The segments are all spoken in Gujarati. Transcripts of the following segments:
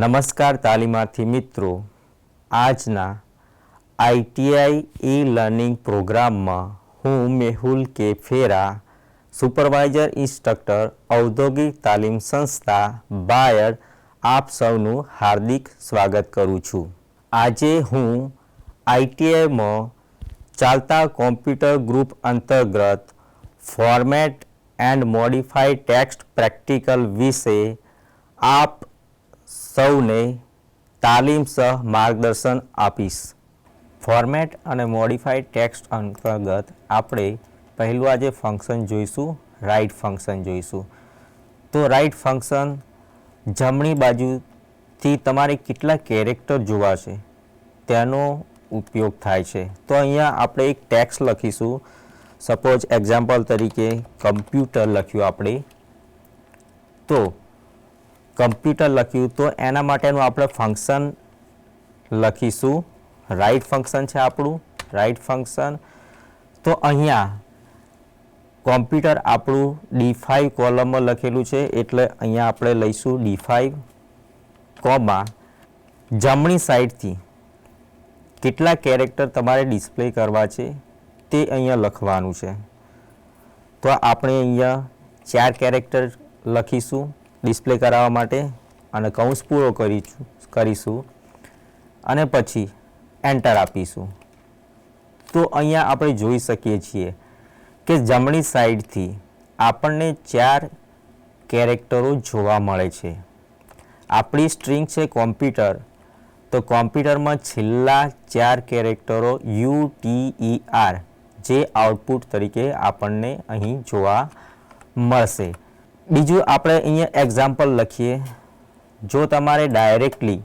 નમસ્કાર તાલીમાર્થી મિત્રો, આજના આઈટીઆઈ ઈ લર્નિંગ પ્રોગ્રામમાં હું મેહુલ કે ફેરા, સુપરવાઇઝર ઇન્સ્ટ્રક્ટર, ઔદ્યોગિક તાલીમ સંસ્થા બાયડ, આપ સૌનું હાર્દિક સ્વાગત કરું છું. આજે હું આઈટીઆઈમાં ચાલતા કોમ્પ્યુટર ગ્રુપ અંતર્ગત format and modified text practical વિશે આપ સૌને તાલીમ સહ માર્ગદર્શન આપીશ. ફોર્મેટ અને મોડિફાઈડ ટેક્સ્ટ અંતર્ગત આપણે પહેલું આજે ફંક્શન જોઈશું, રાઇટ ફંક્શન જોઈશું. તો રાઇટ ફંક્શન જમણી બાજુથી તમારે કેટલા કેરેક્ટર જોવાશે તેનો ઉપયોગ થાય છે. તો અહીંયા આપણે એક ટેક્સ્ટ લખીશું. સપોઝ એક્ઝામ્પલ તરીકે કમ્પ્યુટર લખ્યું આપણે, તો કમ્પ્યુટર લખ્યું તો એના માટેનું આપણે ફંક્શન લખીશું. રાઇટ ફંક્શન છે આપણું રાઇટ ફંક્શન. તો અહીંયા કોમ્પ્યુટર આપણું D5 કોલમમાં લખેલું છે, એટલે અહીંયા આપણે લઈશું D5 કોમા જમણી સાઈડથી કેટલા કેરેક્ટર તમારે ડિસ્પ્લે કરવા છે તે અહીંયા લખવાનું છે. તો આપણે અહીંયા 4 કેરેક્ટર લખીશું ડિસ્પ્લે કરાવવા માટે અને કૌંસ પૂરો કરીશું અને પછી એન્ટર આપીશું. તો અહીંયા આપણે જોઈ શકીએ છીએ કે જમણી સાઈડથી આપણને 4 કેરેક્ટરો જોવા મળે છે. આપણી સ્ટ્રિંગ છે કોમ્પ્યુટર, તો કોમ્પ્યુટરમાં છેલ્લા 4 કેરેક્ટરો UTER જે આઉટપુટ તરીકે આપણને અહીં જોવા મળશે. બીજું આપણે અહીંયા એક્ઝામ્પલ લખીએ. જો તમારે ડાયરેક્ટલી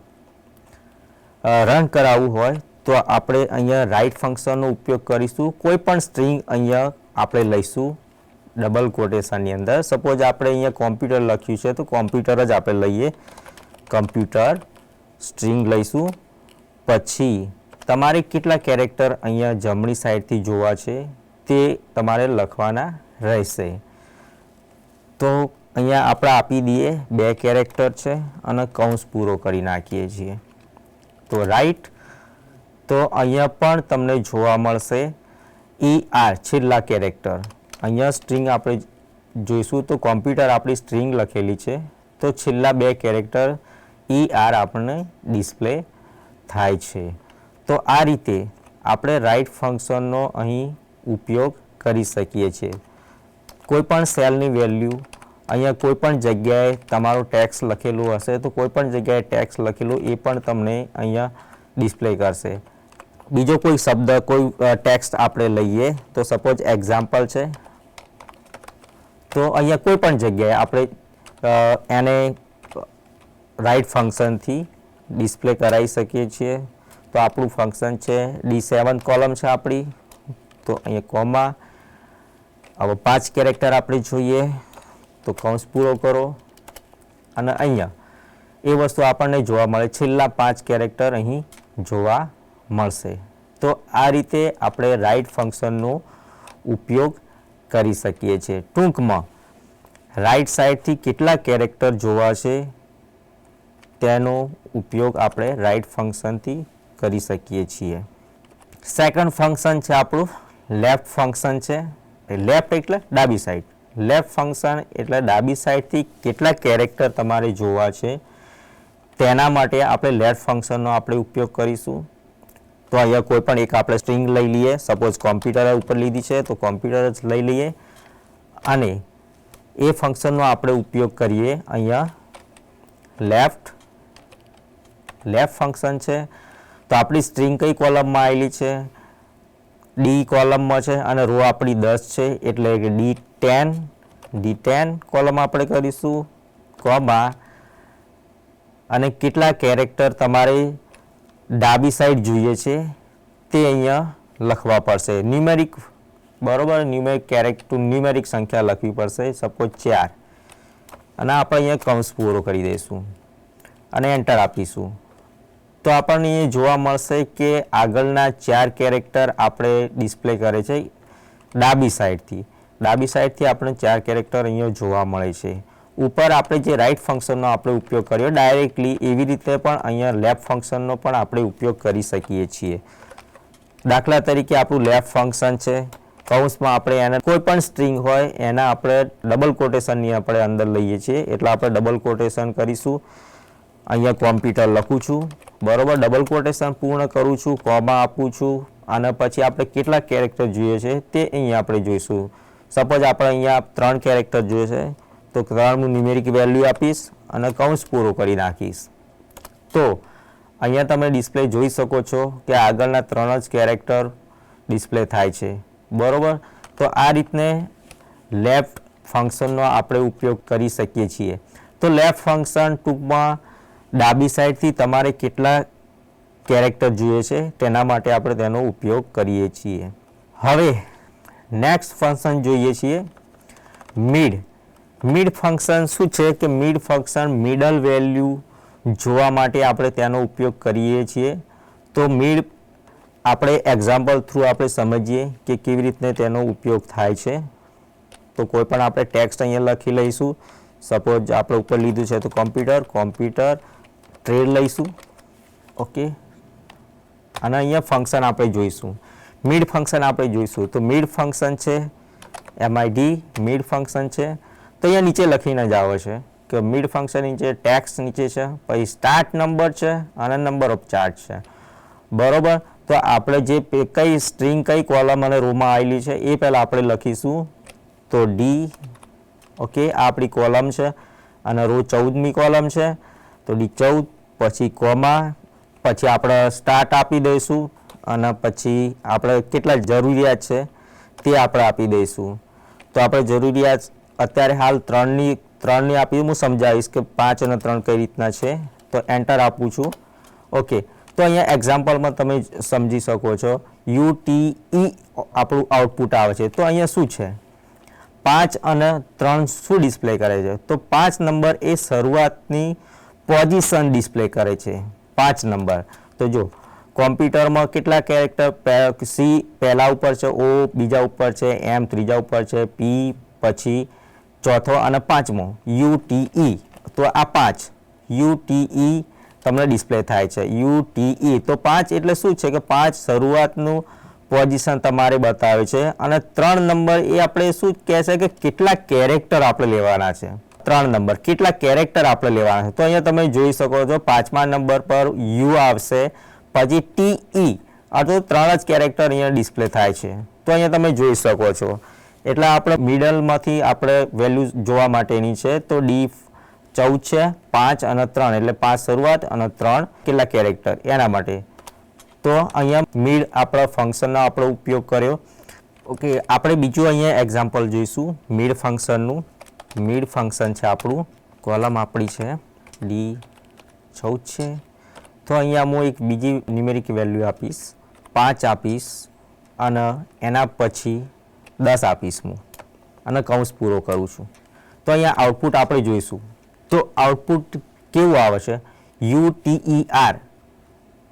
રન કરાવવું હોય તો આપણે અહીંયા રાઇટ ફંક્શનનો ઉપયોગ કરીશું. કોઈ પણ સ્ટ્રિંગ અહીંયા આપણે લઈશું ડબલ કોટેશનની અંદર. સપોઝ આપણે અહીંયા કોમ્પ્યુટર લખ્યું છે તો કોમ્પ્યુટર જ આપણે લઈએ, કમ્પ્યુટર સ્ટ્રિંગ લઈશું. પછી તમારે કેટલા કેરેક્ટર અહીંયા જમણી સાઈડથી જોવા છે તે તમારે લખવાના રહેશે. તો અહીંયા આપણે આપી દઈએ 2 કેરેક્ટર છે અને કૌંસ પૂરો કરી નાખીએ છીએ. તો રાઈટ, તો અહીંયા પણ તમને જોવા મળશે ER છેલ્લા કેરેક્ટર. અહીંયા સ્ટ્રિંગ આપણે જોઈશું તો કોમ્પ્યુટર આપણી સ્ટ્રિંગ લખેલી છે, તો છેલ્લા 2 કેરેક્ટર ER આપણને ડિસ્પ્લે થાય છે. તો આ રીતે આપણે રાઇટ ફંક્શનનો અહીં ઉપયોગ કરી શકીએ છીએ. કોઈ પણ સેલની વેલ્યુ અહીંયા કોઈ પણ જગ્યાએ તમારું ટેક્સ્ટ લખેલું હશે તો કોઈ પણ જગ્યાએ ટેક્સ્ટ લખેલું એ પણ તમને અહીંયા ડિસ્પ્લે કરશે. બીજો કોઈ શબ્દ કોઈ ટેક્સ્ટ આપણે લઈએ તો સપોઝ એક્ઝામ્પલ છે, તો અહીંયા કોઈ પણ જગ્યાએ આપણે એને રાઇટ ફંક્શનથી ડિસ્પ્લે કરાવી શકીએ છીએ. તો આપણું ફંક્શન છે D7 કોલમ છે આપણી, તો અહીંયા કોમા હવે 5 કેરેક્ટર આપણે જોઈએ તો કૌંસ પૂરો કરો અને અહીંયા એ વસ્તુ આપણને જોવા મળે, છેલ્લા 5 કેરેક્ટર અહીં જોવા મળશે. તો આ રીતે આપણે રાઇટ ફંક્શનનો ઉપયોગ કરી શકીએ છીએ. ટૂંકમાં રાઇટ સાઈડથી કેટલા કેરેક્ટર જોવા છે તેનો ઉપયોગ આપણે રાઇટ ફંક્શનથી કરી શકીએ છીએ. સેકન્ડ ફંક્શન છે આપણું લેફ્ટ ફંક્શન છે. લેફ્ટ એટલે ડાબી સાઈડ. લેફ્ટ ફંક્શન એટલે ડાબી સાઈડથી કેટલા કેરેક્ટર તમારે જોવા છે તેના માટે આપણે લેફ્ટ ફંક્શનનો આપણે ઉપયોગ કરીશું. તો અહીંયા કોઈ પણ એક આપણે સ્ટ્રિંગ લઈ લઈએ. સપોઝ કોમ્પ્યુટર ઉપર લીધી છે તો કોમ્પ્યુટર જ લઈ લઈએ અને એ ફંક્શનનો આપણે ઉપયોગ કરીએ. અહીંયા લેફ્ટ ફંક્શન છે તો આપણી સ્ટ્રિંગ કઈ કોલમમાં આવેલી છે? D કોલમમાં છે અને રો આપણી 10 છે એટલે કે D10 કોલમ આપણે કરીશું કોમા અને કેટલા કેરેક્ટર તમારે ડાબી સાઈડ જોઈએ છે તે અહીંયા લખવા પડશે. ન્યુમેરિક, બરોબર, ન્યુમેરિક સંખ્યા લખવી પડશે. સપોઝ 4 અને આપણે અહીંયા કૌંસ પૂરો કરી દઈશું અને એન્ટર આપીશું. તો આપણને એ જોવા મળશે કે આગળના 4 કેરેક્ટર આપણે ડિસ્પ્લે કરે છે ડાબી સાઈડથી. ડાબી સાઈડથી આપણે 4 કેરેક્ટર અહીંયા જોવા મળે છે. ઉપર આપણે જે રાઇટ ફંક્શનનો આપણે ઉપયોગ કર્યો ડાયરેક્ટલી, એવી રીતે પણ અહીંયા લેફ્ટ ફંક્શનનો પણ આપણે ઉપયોગ કરી શકીએ છીએ. દાખલા તરીકે આપણું લેફ્ટ ફંક્શન છે, કૌંસમાં આપણે એને કોઈ પણ સ્ટ્રિંગ હોય એના આપણે ડબલ કોટેશનની આપણે અંદર લઈએ છીએ, એટલે આપણે ડબલ કોટેશન કરીશું. અહીંયા કોમ્પ્યુટર લખું છું, બરાબર, ડબલ કોટેશન પૂર્ણ કરું છું, કોમા આપું છું, અને પછી આપણે કેટલા કેરેક્ટર જોઈએ છે તે અહીંયા આપણે જોઈશું. સપોઝ આપણે અહીંયા 3 કેરેક્ટર જોઈએ છે, તો 3 હું ન્યુમેરિક વેલ્યુ આપીશ અને કૌંસ પૂરો કરી નાખીશ. તો અહીંયા તમે ડિસ્પ્લે જોઈ શકો છો કે આગળના 3 જ કેરેક્ટર ડિસ્પ્લે થાય છે, બરાબર. તો આ રીતને લેફ્ટ ફંક્શનનો આપણે ઉપયોગ કરી શકીએ છીએ. તો લેફ્ટ ફંક્શન ટૂંકમાં ડાબી સાઈડથી તમારે કેટલા કેરેક્ટર જોઈએ છે તેના માટે આપણે તેનો ઉપયોગ કરીએ છીએ. હવે નેક્સ્ટ ફંક્શન જોઈએ છીએ મિડ. મિડ ફંક્શન શું છે કે મિડ ફંક્શન મિડલ વેલ્યુ જોવા માટે આપણે તેનો ઉપયોગ કરીએ છીએ. તો મિડ આપણે એક્ઝામ્પલ થ્રુ આપણે સમજીએ કે કેવી રીતને તેનો ઉપયોગ થાય છે. તો કોઈ પણ આપણે ટેક્સ્ટ અહીંયા લખી લઈશું. સપોઝ આપણે ઉપર લીધું છે તો કોમ્પ્યુટર ટ્રેડ લઈશું, ઓકે. અને અહીંયા ફંક્શન આપણે જોઈશું, મિડ ફંક્શન આપણે જોઈશું. તો મિડ ફંક્શન છે MID, મિડ ફંક્શન છે. તો અહીંયા નીચે લખીને જ આવે છે કે મિડ ફંક્શન નીચે ટેક્સ્ટ નીચે છે, પછી સ્ટાર્ટ નંબર છે અને નંબર ઓફ ચાર્ટ છે, બરોબર. તો આપણે જે કઈ સ્ટ્રિંગ કઈ કોલમ અને રોમાં આવેલી છે એ પહેલાં આપણે લખીશું. તો D, ઓકે, આ આપણી કોલમ છે અને રો 14મી કોલમ છે, તો D14, પછી કોમા, પછી આપણે સ્ટાર્ટ આપી દઈશું અને પછી આપણે કેટલા જરૂરિયાત છે તે આપણે આપી દઈશું. તો આપણે જરૂરિયાત અત્યારે હાલ 3ની આપી, હું સમજાવીશ કે 5 અને 3 કઈ રીતના છે. તો એન્ટર આપું છું, ઓકે. તો અહીંયા એક્ઝામ્પલમાં તમે સમજી શકો છો UTE આપણું આઉટપુટ આવે છે. તો અહીંયા શું છે, 5 અને 3 શું ડિસ્પ્લે કરે છે? તો 5 નંબર એ શરૂઆતની પોઝિશન ડિસ્પ્લે કરે છે, 5 નંબર. તો જો કોમ્પ્યુટરમાં કેટલા કેરેક્ટર, C પહેલા ઉપર છે, O બીજા ઉપર છે, M ત્રીજા ઉપર છે, P પછી ચોથો અને 5મો UTE. તો આ 5 UTE તમને ડિસ્પ્લે થાય છે, UTE. તો 5 એટલે શું છે કે 5 શરૂઆતનું પોઝિશન તમારે બતાવે છે. અને 3 નંબર એ આપણે શું કહે છે કે કેટલા કેરેક્ટર આપણે લેવાના છે, 3 નંબર કેટલા કેરેક્ટર આપણે લેવાના છે. તો અહીંયા તમે જોઈ શકો છો 5મા નંબર પર U આવશે, પછી TE, આ તો 3 જ કેરેક્ટર અહીંયા ડિસ્પ્લે થાય છે. તો અહીંયા તમે જોઈ શકો છો. એટલે આપણે મિડલમાંથી આપણે વેલ્યુ જોવા માટેની છે. તો D14 છે, 5 અને 3 એટલે 5 શરૂઆત અને 3 કેટલા કેરેક્ટર એના માટે. તો અહીંયા મિડ આપણા ફંક્શનનો આપણે ઉપયોગ કર્યો, ઓકે. આપણે બીજું અહીંયા એક્ઝામ્પલ જોઈશું મિડ ફંક્શનનું. મિડ ફંક્શન છે આપણું, કોલમ આપણી છે D14 છે. તો અહીંયા હું એક બીજી ન્યુમેરિક વેલ્યુ આપીશ, 5 આપીશ અને એના પછી 10 આપીશ હું અને કૌંસ પૂરો કરું છું. તો અહીંયા આઉટપુટ આપણે જોઈશું. તો આઉટપુટ કેવું આવે છે, UTER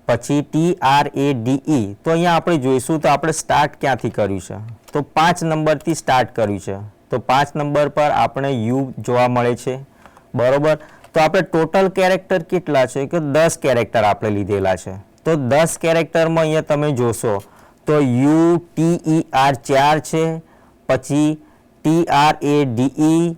પછી TRADE. તો અહીંયા આપણે જોઈશું તો આપણે સ્ટાર્ટ ક્યાંથી કર્યું છે, તો 5 નંબરથી સ્ટાર્ટ કર્યું છે. તો 5 નંબર પર આપણે U જોવા મળે છે, બરોબર. તો આપણે ટોટલ કેરેક્ટર કેટલા છે કે 10 કેરેક્ટર આપણે લીધેલા છે. તો 10 કેરેક્ટરમાં અહીંયા તમે જોશો તો UTER 4 છે, પછી TRADE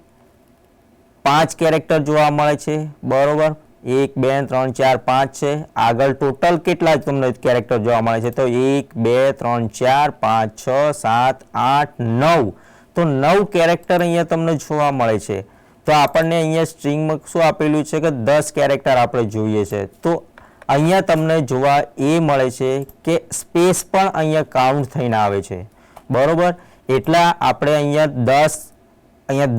5 કેરેક્ટર જોવા મળે છે, બરોબર. 1 2 3 4 5 છે. આગળ ટોટલ કેટલા તમને કેરેક્ટર જોવા મળે છે, તો 1 2 3 4 5 6 7 8 9. તો 9 કેરેક્ટર અહીંયા તમને જોવા મળે છે. તો આપણને અહીંયા સ્ટ્રિંગમાં શું આપેલું છે કે 10 કેરેક્ટર આપણે જોઈએ છે. તો અહીંયા તમને જોવા એ મળે છે કે સ્પેસ પણ અહીંયા કાઉન્ટ થઈને આવે છે, બરોબર. એટલા આપણે અહીંયા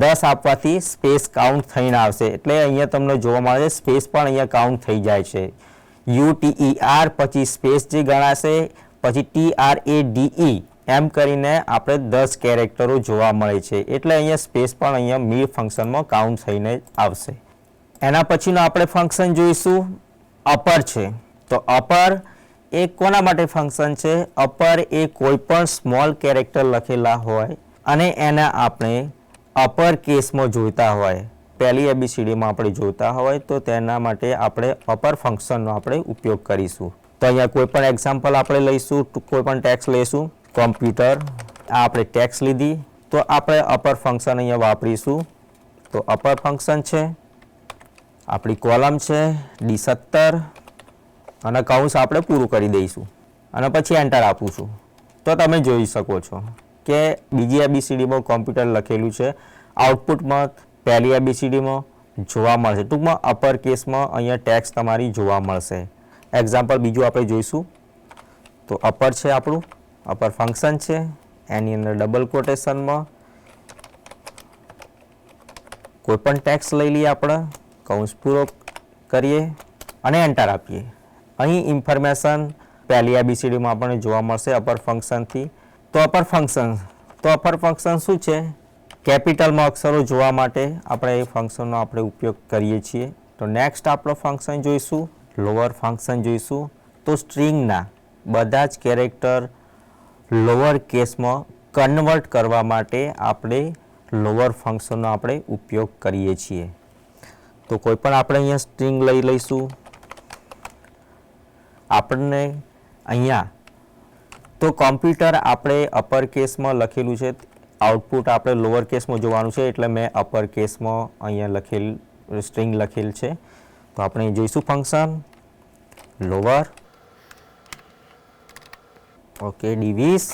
10 આપવાથી સ્પેસ કાઉન્ટ થઈને આવશે, એટલે અહીંયા તમને જોવા મળે છે સ્પેસ પણ અહીંયા કાઉન્ટ થઈ જાય છે. UTER પછી સ્પેસ જે ગણાશે, પછી TRADE એમ કરીને આપણે 10 કેરેક્ટરો જોવા મળે છે. એટલે અહીંયા સ્પેસ પણ અહીંયા મિડ ફંક્શનમાં કાઉન્ટ થઈને આવશે. એના પછીનું આપણે ફંક્શન જોઈશું અપર છે. તો અપર એ કોના માટે ફંક્શન છે, અપર એ કોઈ પણ સ્મોલ કેરેક્ટર લખેલા હોય અને એને આપણે અપર કેસમાં જોઈતા હોય, પહેલી ABCDમાં આપણે જોતા હોય તો તેના માટે આપણે અપર ફંક્શનનો આપણે ઉપયોગ કરીશું. તો અહીંયા કોઈ પણ એક્ઝામ્પલ આપણે લઈશું, કોઈ પણ ટેક્સ લઈશું. કોમ્પ્યુટર, આ આપણે ટેક્સ લીધી તો આપણે અપર ફંક્શન અહીંયા વાપરીશું. તો અપર ફંક્શન છે, આપણી કોલમ છે D17 અને કૌંસ આપણે પૂરું કરી દઈશું અને પછી એન્ટર આપું છું. તો તમે જોઈ શકો છો કે બીજી ABCDમાં કોમ્પ્યુટર લખેલું છે, આઉટપુટમાં પહેલી ABCDમાં જોવા મળશે. ટૂંકમાં અપર કેસમાં અહીંયા ટેક્સ તમારી જોવા મળશે. એક્ઝામ્પલ બીજું આપણે જોઈશું. તો અપર છે, આપણું અપર ફંક્શન છે, એની અંદર ડબલ કોટેશનમાં કોઈ પણ ટેક્સ લઈ લઈએ આપણે, કૌંસ પૂરો કરીએ અને એન્ટર આપીએ. અહીં ઇન્ફોર્મેશન પહેલી ABCDમાં આપણને જોવા મળશે અપર ફંક્શનથી. તો અપર ફંક્શન શું છે? કેપિટલમાં અક્ષરો જોવા માટે આપણે એ ફંક્શનનો આપણે ઉપયોગ કરીએ છીએ. તો નેક્સ્ટ આપણો ફંક્શન જોઈશું, લોઅર ફંક્શન જોઈશું. તો સ્ટ્રિંગના બધા જ કેરેક્ટર લોઅર કેસમાં કન્વર્ટ કરવા માટે આપણે લોઅર ફંક્શનનો આપણે ઉપયોગ કરીએ છીએ. તો કોઈ પણ આપણે અહીંયા સ્ટ્રિંગ લઈ લઈશું. આપણને અહીંયા તો કોમ્પ્યુટર આપણે અપર કેસમાં લખેલું છે, આઉટપુટ આપણે લોઅર કેસમાં જોવાનું છે, એટલે મેં અપર કેસમાં અહીંયા સ્ટ્રિંગ લખેલ છે. તો આપણે જોઈશું ફંક્શન લોઅર, ઓકે, D20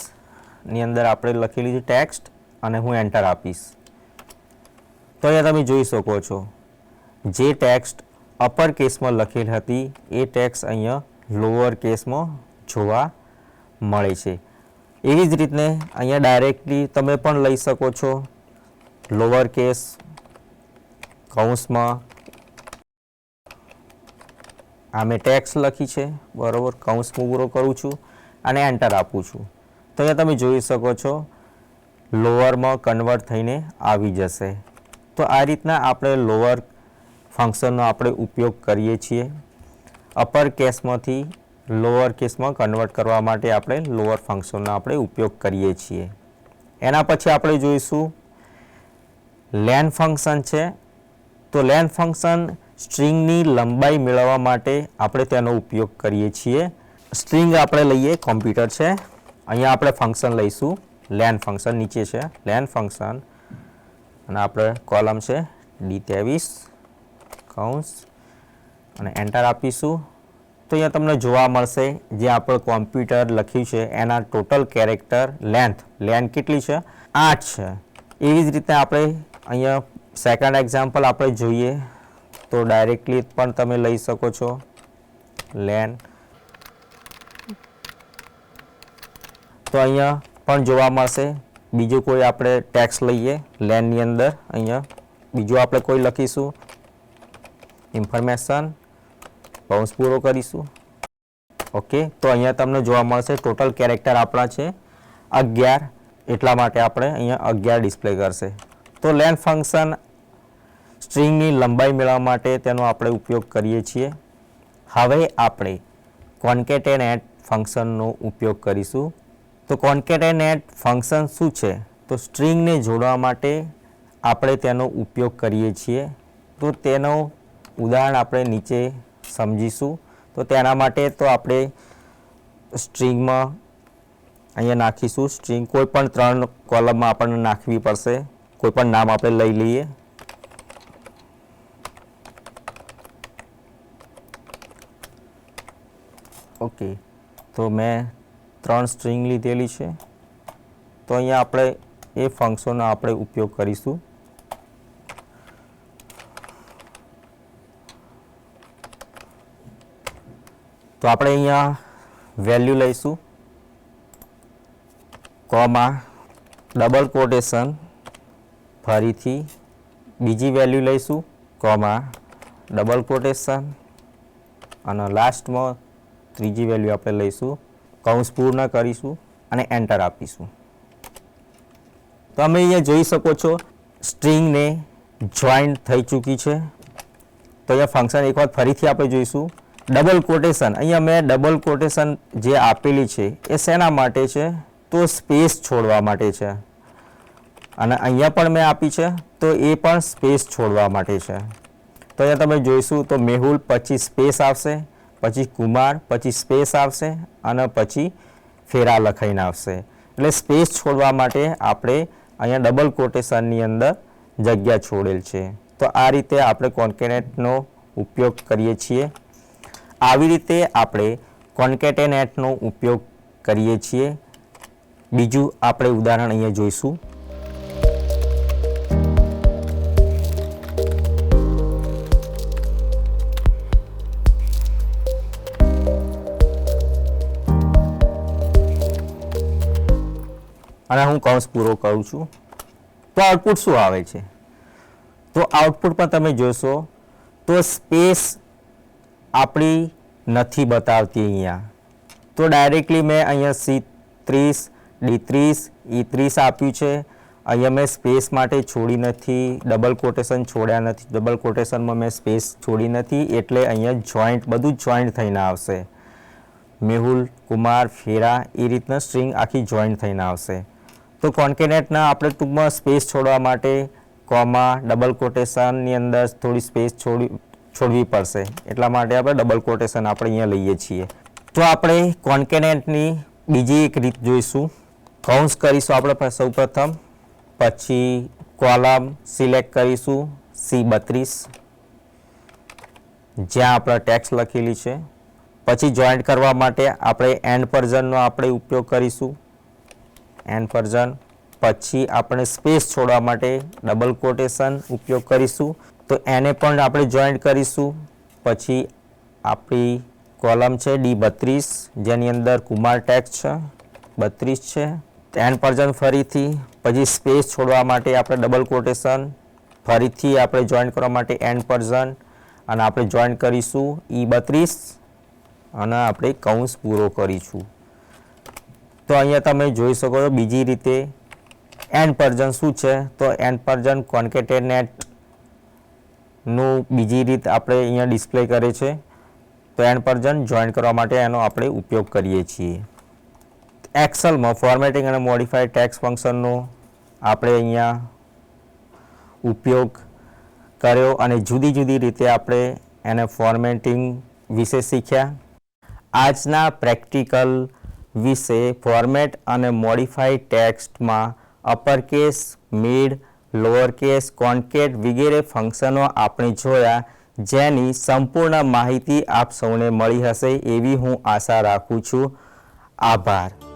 ની અંદર આપણે લખેલી છે ટેક્સ્ટ અને હું એન્ટર આપીશ. તો અહીંયા તમે જોઈ શકો છો જે ટેક્સ્ટ અપર કેસમાં લખેલ હતી એ ટેક્સ્ટ અહીંયા લોઅર કેસમાં જોવા મળે છે. એવી જ રીતને અહીંયા ડાયરેક્ટલી તમે પણ લઈ શકો છો, લોઅર કેસ કૌંસમાં આ મેં ટેક્સ લખી છે, બરાબર, કૌંસ પૂરો કરું છું અને એન્ટર આપું છું. તો અહીંયા તમે જોઈ શકો છો લોઅરમાં કન્વર્ટ થઈને આવી જશે. તો આ રીતના આપણે લોઅર ફંક્શનનો આપણે ઉપયોગ કરીએ છીએ. અપર કેસમાંથી લોઅર કેસમાં કન્વર્ટ કરવા માટે આપણે લોઅર ફંક્શનનો આપણે ઉપયોગ કરીએ છીએ. એના પછી આપણે જોઈશું લેન ફંક્શન છે. તો લેન ફંક્શન સ્ટ્રિંગની લંબાઈ મેળવવા માટે આપણે તેનો ઉપયોગ કરીએ છીએ. સ્ટ્રિંગ આપણે લઈએ, કોમ્પ્યુટર છે, અહીંયા આપણે ફંક્શન લઈશું લેન ફંક્શન, નીચે છે લેન ફંક્શન અને આપણે કોલમ છે D23 કૌંસ અને એન્ટર આપીશું. તો અહીંયા તમને જોવા મળશે જે આપણે કોમ્પ્યુટર લખ્યું છે એના ટોટલ કેરેક્ટર લેન્થ કેટલી છે? 8 છે. એવી જ રીતે આપણે અહીંયા સેકન્ડ એક્ઝામ્પલ આપણે જોઈએ તો ડાયરેક્ટલી પણ તમે લઈ શકો છો લેન. તો અહીંયા પણ જોવા મળશે. બીજું કોઈ આપણે ટેક્સ લઈએ લેનની અંદર, અહીંયા બીજું આપણે કોઈ લખીશું ઇન્ફોર્મેશન, કૌંસ પૂરો કરીશું, ઓકે. તો અહીંયા તમને જોવા મળશે ટોટલ કેરેક્ટર આપણા છે 11, એટલા માટે આપણે અહીંયા 11 ડિસ્પ્લે કરશે. તો લેન ફંક્શન સ્ટ્રિંગની લંબાઈ મેળવવા માટે તેનો આપણે ઉપયોગ કરીએ છીએ. હવે આપણે કોન્કેટેનેટ ફંક્શનનો ઉપયોગ કરીશું. તો કોન્કેટેનેટ ફંક્શન શું છે? તો સ્ટ્રિંગને જોડવા માટે આપણે તેનો ઉપયોગ કરીએ છીએ. તો તેનો ઉદાહરણ આપણે નીચે સમજીશું. તો તેના માટે તો આપણે સ્ટ્રિંગમાં અહીંયા નાખીશું સ્ટ્રિંગ, કોઈ પણ 3 કોલમમાં આપણને નાખવી પડશે. કોઈ પણ નામ આપણે લઈ લઈએ, ઓકે. તો મેં 3 સ્ટ્રિંગ લીધેલી છે. તો અહીંયા આપણે એ ફંક્શનનો આપણે ઉપયોગ કરીશું. તો આપણે અહીંયા વેલ્યુ લઈશું, કોમા, ડબલ કોટેશન, ફરીથી બીજી વેલ્યુ લઈશું, કોમા, ડબલ કોટેશન અને લાસ્ટમાં ત્રીજી વેલ્યુ આપણે લઈશું, કૌંસ પૂર્ણ કરીશું અને એન્ટર આપીશું. તો અમે અહીંયા જોઈ શકો છો સ્ટ્રિંગને જોઈન્ટ થઈ ચૂકી છે. તો અહીંયા ફંક્શન એક વખત ફરીથી આપણે જોઈશું. ડબલ કોટેશન, અહીંયા મેં ડબલ કોટેશન જે આપેલી છે એ શેના માટે છે? તો સ્પેસ છોડવા માટે છે. અને અહીંયા પણ મેં આપી છે તો એ પણ સ્પેસ છોડવા માટે છે. તો અહીંયા તમે જોઈશું તો મેહુલ પછી સ્પેસ આવશે, પછી કુમાર, પછી સ્પેસ આવશે અને પછી ફેરા લખાઈને આવશે. એટલે સ્પેસ છોડવા માટે આપણે અહીંયા ડબલ કોટેશનની અંદર જગ્યા છોડેલ છે. તો આ રીતે આપણે કોન્કેટેનેટનો ઉપયોગ કરીએ છીએ. આવી રીતે આપણે કોન્કેટેનેટનો ઉપયોગ કરીએ છીએ. બીજું આપણે ઉદાહરણ અહીંયા જોઈશું. અને હું કૌંસ પૂરો કરું છું. તો આઉટપુટ શું આવે છે? તો આઉટપુટમાં તમે જોશો તો સ્પેસ આપણી નથી બતાવતી અહીંયા. તો ડાયરેક્ટલી મેં અહીંયા C30, D30, E30 આપ્યું છે. અહીંયા મેં સ્પેસ માટે છોડી નથી, ડબલ કોટેશન છોડ્યા નથી. ડબલ કોટેશનમાં મેં સ્પેસ છોડી નથી એટલે અહીંયા જોઈન્ટ બધું જોઈન્ટ થઈને આવશે. મેહુલ, કુમાર, ફેરા એ રીતના સ્ટ્રિંગ આખી જોઈન્ટ થઈને આવશે. તો કોન્કેટેનેટના આપણે ટૂંકમાં સ્પેસ છોડવા માટે કોમા, ડબલ કોટેશનની અંદર થોડી સ્પેસ છોડવી પડશે. એટલા માટે આપણે ડબલ કોટેશન આપણે અહીંયા લઈએ છીએ. તો આપણે કોન્કેટેનેટની બીજી એક રીત જોઈશું. કૌંસ કરીશું આપણે સૌપ્રથમ, પછી કોલમ સિલેક્ટ કરીશું C32 જ્યાં આપણે ટેક્સ્ટ લખેલી છે. પછી જોઈન્ટ કરવા માટે આપણે એન્ડ પર્ઝનનો આપણે ઉપયોગ કરીશું. એન્ડ પર્ઝન. પછી આપણે સ્પેસ છોડવા માટે ડબલ કોટેશન ઉપયોગ કરીશું. તો એને પણ આપણે જોઈન્ટ કરીશું. પછી આપણી કોલમ છે D32 જેની અંદર કુમાર ટેક્સ્ટ છે 32 છે. એન્ડ પર્ઝન ફરીથી. પછી સ્પેસ છોડવા માટે આપણે ડબલ કોટેશન, ફરીથી આપણે જોઈન્ટ કરવા માટે એન્ડ પર્ઝન અને આપણે જોઈન્ટ કરીશું E32 અને આપણે કૌંસ પૂરો કરીશું. તો અહીંયા તમે જોઈ શકો છો બીજી રીતે એન્ડ પર્ઝન શું છે? તો એન્ડ પર્ઝન કોન્કેટેનેટનું બીજી રીત આપણે અહીંયા ડિસ્પ્લે કરે છે. તો એન્ડ પર્ઝન જોઈન્ટ કરવા માટે એનો આપણે ઉપયોગ કરીએ છીએ. એક્સેલમાં ફોર્મેટિંગ અને મોડિફાઈડ ટેક્સ્ટ ફંક્શનનો આપણે અહીંયા ઉપયોગ કર્યો અને જુદી જુદી રીતે આપણે એને ફોર્મેટિંગ વિશે શીખ્યા. આજના પ્રેક્ટિકલ વિશે ફોર્મેટ અને મોડિફાઈડ ટેક્સ્ટમાં અપરકેસ, મિડ, લોઅરકેસ, કોન્કેટ વગેરે ફંક્શનો આપણે જોયા, જેની સંપૂર્ણ માહિતી આપ સૌને મળી હશે એવી હું આશા રાખું છું. આભાર.